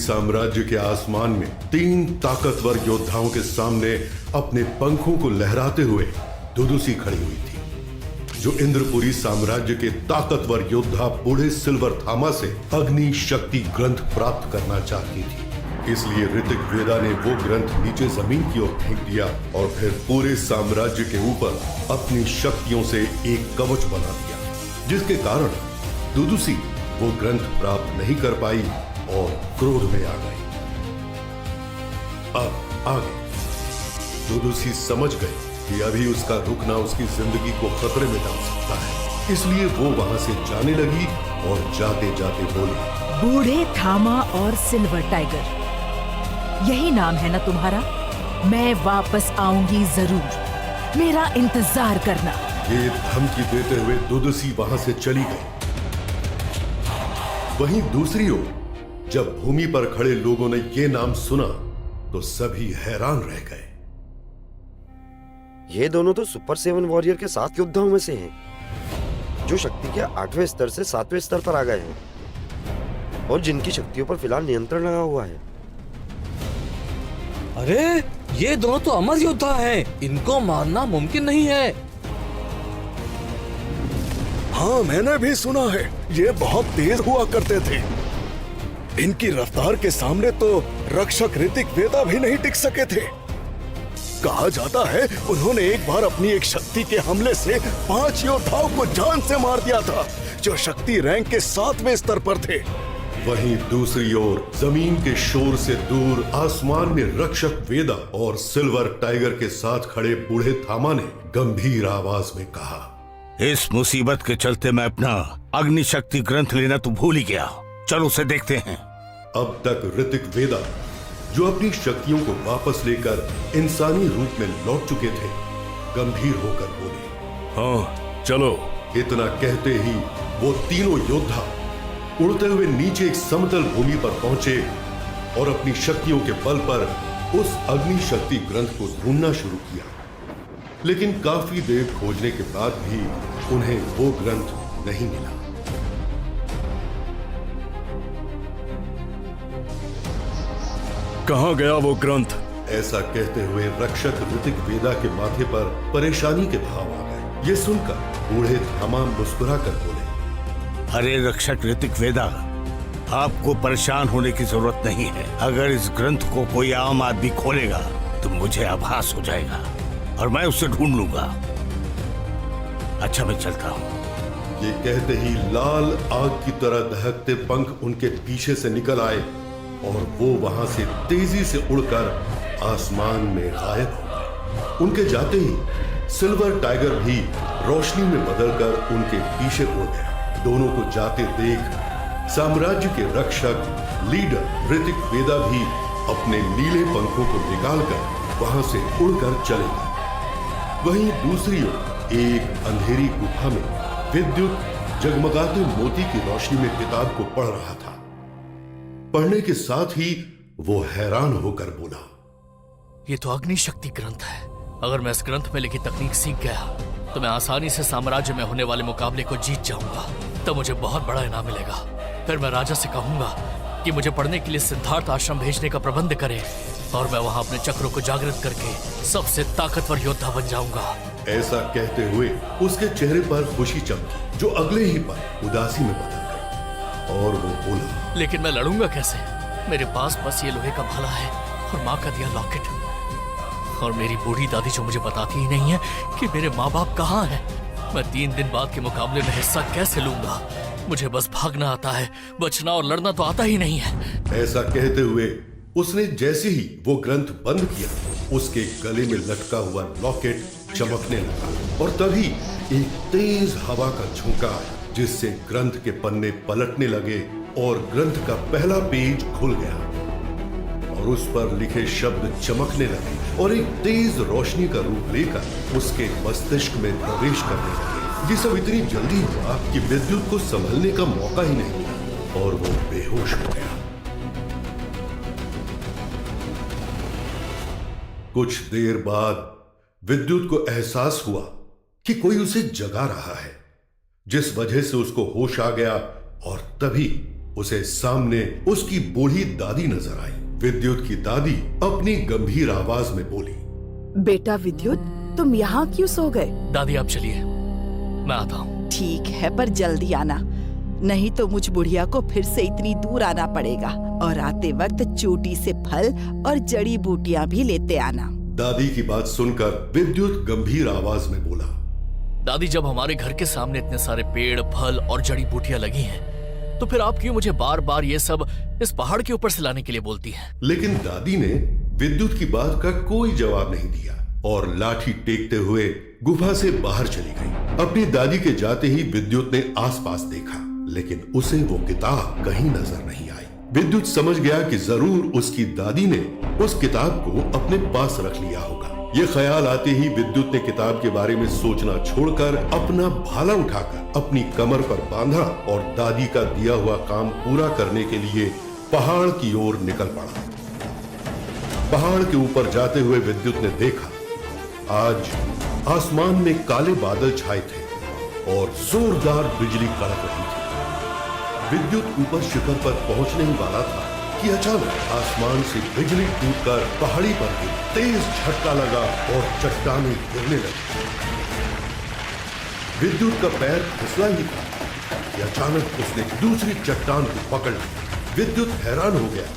साम्राज्य के आसमान में 3 ताकतवर योद्धाओं के सामने अपने पंखों को लहराते हुए दुदुसी खड़ी हुई थी, जो इंद्रपुरी साम्राज्य के ताकतवर योद्धा बूढ़े सिल्वरथामा से अग्नि शक्ति ग्रंथ प्राप्त करना चाहती थी। इसलिए ऋतिक वेदा ने वो ग्रंथ नीचे जमीन की ओर फेंक दिया और फिर पूरे साम्राज्य के ऊपर अपनी शक्तियों से एक कवच बना दिया, जिसके कारण दुदुसी वो ग्रंथ प्राप्त नहीं कर पाई और क्रोध में आ गई। अब आगे दुदुसी समझ गई कि अभी उसका रुकना उसकी जिंदगी को खतरे में डाल सकता है, इसलिए वो वहां से जाने लगी और जाते जाते बोली, बूढ़े थामा और सिल्वर टाइगर, यही नाम है ना तुम्हारा? मैं वापस आऊंगी जरूर, मेरा इंतजार करना। ये धमकी देते हुए दुदुसी वहां से चली गई। वहीं दूसरी ओर जब भूमि पर खड़े लोगों ने ये नाम सुना तो सभी हैरान रह गए। ये दोनों तो सुपर 7 वॉरियर के 7 योद्धाओं में से हैं, जो शक्ति के 8वें स्तर से 7वें स्तर पर आ गए हैं और जिनकी शक्तियों पर फिलहाल नियंत्रण लगा हुआ है। अरे ये दोनों तो अमर योद्धा हैं, इनको मारना मुमकिन नहीं है। हाँ, मैंने भी सुना है, ये बहुत तेज हुआ करते थे। इनकी रफ्तार के सामने तो रक्षक ऋतिक वेदा भी नहीं टिक सके थे। कहा जाता है उन्होंने एक बार अपनी एक शक्ति के हमले से 5 योद्धाओं को जान से मार दिया था, जो शक्ति रैंक के 7वें स्तर पर थे। वहीं दूसरी ओर जमीन के शोर से दूर आसमान में रक्षक वेदा और सिल्वर टाइगर के साथ खड़े बूढ़े थामा ने गंभीर आवाज में कहा, इस मुसीबत के चलते मैं अपना अग्नि शक्ति ग्रंथ लेना तो भूल ही गया। चलो उसे देखते हैं। अब तक ऋतिक वेदा, जो अपनी शक्तियों को वापस लेकर इंसानी रूप में लौट चुके थे, गंभीर होकर बोले, हाँ चलो। इतना कहते ही वो तीनों योद्धा उड़ते हुए नीचे एक समतल भूमि पर पहुंचे और अपनी शक्तियों के बल पर उस अग्नि शक्ति ग्रंथ को ढूंढना शुरू किया। लेकिन काफी देर खोजने के बाद भी उन्हें वो ग्रंथ नहीं मिला। कहाँ गया वो ग्रंथ? ऐसा कहते हुए रक्षक ऋतिक वेदा के माथे पर परेशानी के भाव आ गए। ये सुनकर बूढ़े थामा मुस्कुरा कर बोले, अरे रक्षक ऋतिक वेदा, आपको परेशान होने की जरूरत नहीं है। अगर इस ग्रंथ को कोई आम आदमी खोलेगा तो मुझे आभास हो जाएगा और मैं उसे ढूंढ लूंगा। अच्छा मैं चलता हूँ। ये कहते ही लाल आग की तरह दहकते पंख उनके पीछे से निकल आए और वो वहां से तेजी से उड़कर आसमान में गायब हो गए। उनके जाते ही सिल्वर टाइगर भी रोशनी में बदलकर उनके पीछे उड़ गया। दोनों को जाते देख साम्राज्य के रक्षक लीडर ऋतिक वेदा भी अपने नीले पंखों को निकालकर वहां से उड़कर चले गए। वहीं दूसरी ओर एक अंधेरी गुफा में विद्युत जगमगाते मोती की रोशनी में किताब को पढ़ रहा था। पढ़ने के साथ ही वो हैरान होकर बोला, ये तो अग्नि शक्ति ग्रंथ है। अगर मैं इस ग्रंथ में लिखी तकनीक सीख गया तो मैं आसानी से साम्राज्य में होने वाले मुकाबले को जीत जाऊंगा। तब मुझे बहुत बड़ा इनाम मिलेगा। फिर मैं राजा से कहूंगा कि मुझे पढ़ने के लिए सिद्धार्थ आश्रम भेजने का प्रबंध करे और मैं वहां अपने चक्रों को जागृत करके सबसे ताकतवर योद्धा बन जाऊंगा। ऐसा कहते हुए उसके चेहरे पर खुशी चमकी, जो अगले ही पल उदासी में बदल गई और वो बोला, लेकिन मैं लड़ूंगा कैसे? मेरे पास बस ये लोहे का भाला है और माँ का दिया लॉकेट, और मेरी बूढ़ी दादी जो मुझे बताती ही नहीं है कि मेरे माँ बाप कहाँ हैं। मैं 3 दिन बाद के मुकाबले में हिस्सा कैसे लूंगा? मुझे बस भागना आता है, बचना और लड़ना तो आता ही नहीं है। ऐसा कहते हुए उसने जैसे ही वो ग्रंथ बंद किया, उसके गले में लटका हुआ लॉकेट चमकने लगा और तभी एक तेज हवा का झोंका आया, जिससे ग्रंथ के पन्ने पलटने लगे और ग्रंथ का पहला पेज खुल गया और उस पर लिखे शब्द चमकने लगे और एक तेज रोशनी का रूप लेकर उसके मस्तिष्क में प्रवेश करने लगे। ये सब इतनी जल्दी हुआ कि विद्युत को संभलने का मौका ही नहीं मिला और वो बेहोश हो गया। कुछ देर बाद विद्युत को एहसास हुआ कि कोई उसे जगा रहा है, जिस वजह से उसको होश आ गया और तभी उसे सामने उसकी बूढ़ी दादी नजर आई। विद्युत की दादी अपनी गंभीर आवाज में बोली, बेटा विद्युत, तुम यहाँ क्यों सो गए? दादी आप चलिए, मैं आता हूँ। ठीक है, पर जल्दी आना, नहीं तो मुझ बुढ़िया को फिर से इतनी दूर आना पड़ेगा। और आते वक्त चोटी से फल और जड़ी बूटियाँ भी लेते आना। दादी की बात सुनकर विद्युत गंभीर आवाज में बोला, दादी जब हमारे घर के सामने इतने सारे पेड़, फल और जड़ी बूटियां लगी हैं, तो फिर आप क्यों मुझे बार बार ये सब इस पहाड़ के ऊपर से लाने के लिए बोलती हैं? लेकिन दादी ने विद्युत की बात का कोई जवाब नहीं दिया और लाठी टेकते हुए गुफा से बाहर चली गई। अपनी दादी के जाते ही विद्युत ने आसपास देखा, लेकिन उसे वो किताब कहीं नजर नहीं आई। विद्युत समझ गया कि जरूर उसकी दादी ने उस किताब को अपने पास रख लिया होगा। ये ख्याल आते ही विद्युत ने किताब के बारे में सोचना छोड़कर अपना भाला उठाकर अपनी कमर पर बांधा और दादी का दिया हुआ काम पूरा करने के लिए पहाड़ की ओर निकल पड़ा। पहाड़ के ऊपर जाते हुए विद्युत ने देखा, आज आसमान में काले बादल छाए थे और जोरदार बिजली कड़क रही थी। विद्युत ऊपर शिखर पर पहुंचने ही वाला था कि अचानक आसमान से बिजली टूटकर पहाड़ी पर भी तेज झटका लगा और चट्टानें गिरने लगी। विद्युत का पैर फिसला ही था कि अचानक उसने दूसरी चट्टान को पकड़ ली। विद्युत हैरान हो गया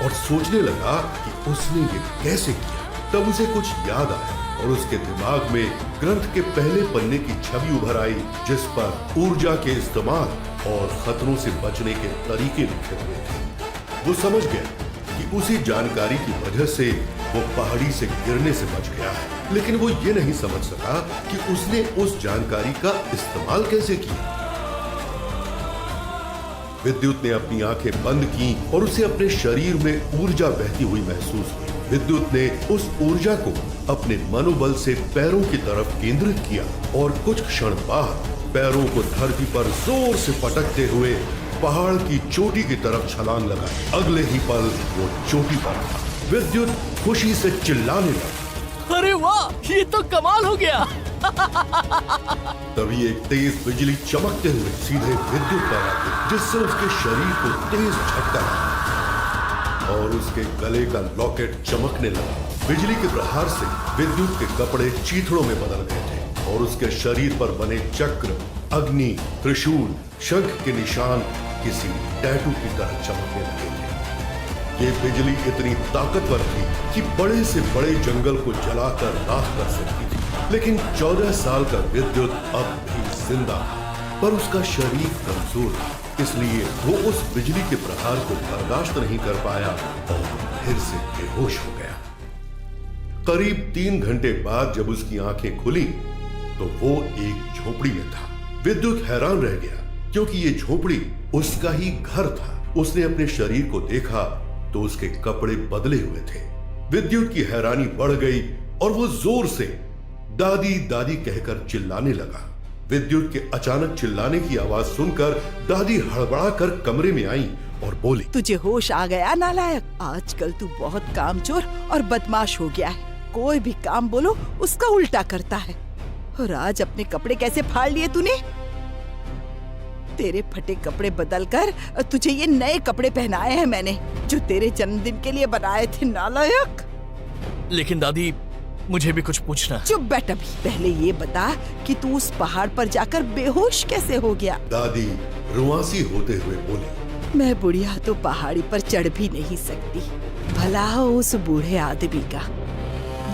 और सोचने लगा कि उसने ये कैसे किया। तब उसे कुछ याद आया और उसके दिमाग में ग्रंथ के पहले पन्ने की छवि उभर आई, जिस पर ऊर्जा के इस्तेमाल और खतरों से बचने के तरीके लिखे हुए थे। वो समझ गया कि उसी जानकारी की वजह से वो पहाड़ी से गिरने से बच गया है, लेकिन वो ये नहीं समझ सका कि उसने उस जानकारी का इस्तेमाल कैसे किया। विद्युत ने अपनी आंखें बंद की और उसे अपने शरीर में ऊर्जा बहती हुई महसूस हुई। विद्युत ने उस ऊर्जा को अपने मनोबल से पैरों की तरफ केंद्रित किया और कुछ क्षण बाद पैरों को धरती पर जोर से पटकते हुए पहाड़ की चोटी की तरफ छलांग लगाई। अगले ही पल वो चोटी पर था। विद्युत खुशी से चिल्लाने लगा, अरे वाह, ये तो कमाल हो गया। तभी एक तेज बिजली चमकते हुए सीधे विद्युत पर आती, जिससे उसके शरीर को तेज झटका लगा और उसके गले का लॉकेट चमकने लगा। बिजली के प्रहार से विद्युत के कपड़े चीथड़ों में बदल गए थे और उसके शरीर पर बने चक्र, अग्नि, त्रिशूल, शंख के निशान किसी टैटू की तरह चमकने लगे थे। ये बिजली इतनी ताकतवर थी कि बड़े से बड़े जंगल को जलाकर राख कर सकती थी। लेकिन 14 साल का विद्युत अब भी जिंदा था, पर उसका शरीर कमजोर था, इसलिए वो उस बिजली के प्रहार को बर्दाश्त नहीं कर पाया और फिर से बेहोश हो गया। करीब 3 घंटे बाद जब उसकी आंखें खुली तो वो एक झोपड़ी में था। विद्युत हैरान रह गया क्योंकि ये झोपड़ी उसका ही घर था। उसने अपने शरीर को देखा तो उसके कपड़े बदले हुए थे। विद्युत की हैरानी बढ़ गई और वो जोर से दादी दादी कहकर चिल्लाने लगा। विद्युत के अचानक चिल्लाने की आवाज सुनकर दादी हड़बड़ाकर कमरे में आई और बोली, तुझे होश आ गया नालायक? आजकल तू बहुत कामचोर और बदमाश हो गया है। कोई भी काम बोलो उसका उल्टा करता है। और आज अपने कपड़े कैसे फाड़ लिए तूने? तेरे फटे कपड़े बदलकर तुझे ये नए कपड़े पहनाए हैं मैंने, जो तेरे जन्मदिन के लिए बनाए थे नालायक। लेकिन दादी, मुझे भी कुछ पूछना है। चुप बैठ अभी। पहले ये बता कि तू उस पहाड़ पर जाकर बेहोश कैसे हो गया? दादी रुआंसी होते हुए बोली, मैं बुढ़िया तो पहाड़ी पर चढ़ भी नहीं सकती। भला हो उस बूढ़े आदमी का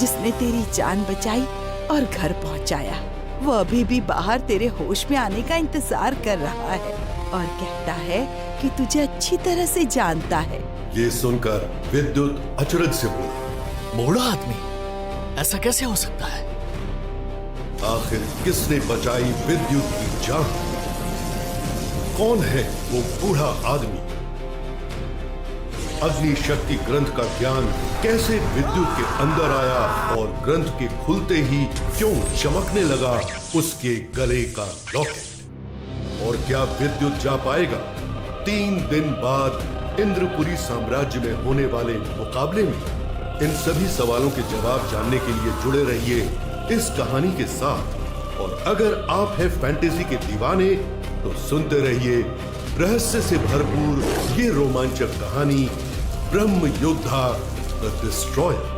जिसने तेरी जान बचाई और घर पहुंचाया। वो अभी भी बाहर तेरे होश में आने का इंतजार कर रहा है और कहता है कि तुझे अच्छी तरह से जानता है। ये सुनकर विद्युत अचरज से बोली, बूढ़ा आदमी? ऐसा कैसे हो सकता है? आखिर किसने बचाई विद्युत की जान? कौन है वो बूढ़ा आदमी? अग्नि शक्ति ग्रंथ का ज्ञान कैसे विद्युत के अंदर आया और ग्रंथ के खुलते ही क्यों चमकने लगा उसके गले का लॉकेट? और क्या विद्युत जा पाएगा 3 दिन बाद इंद्रपुरी साम्राज्य में होने वाले मुकाबले में? इन सभी सवालों के जवाब जानने के लिए जुड़े रहिए इस कहानी के साथ। और अगर आप हैं फैंटेसी के दीवाने तो सुनते रहिए रहस्य से भरपूर ये रोमांचक कहानी ब्रह्म योद्धा द डिस्ट्रॉयर।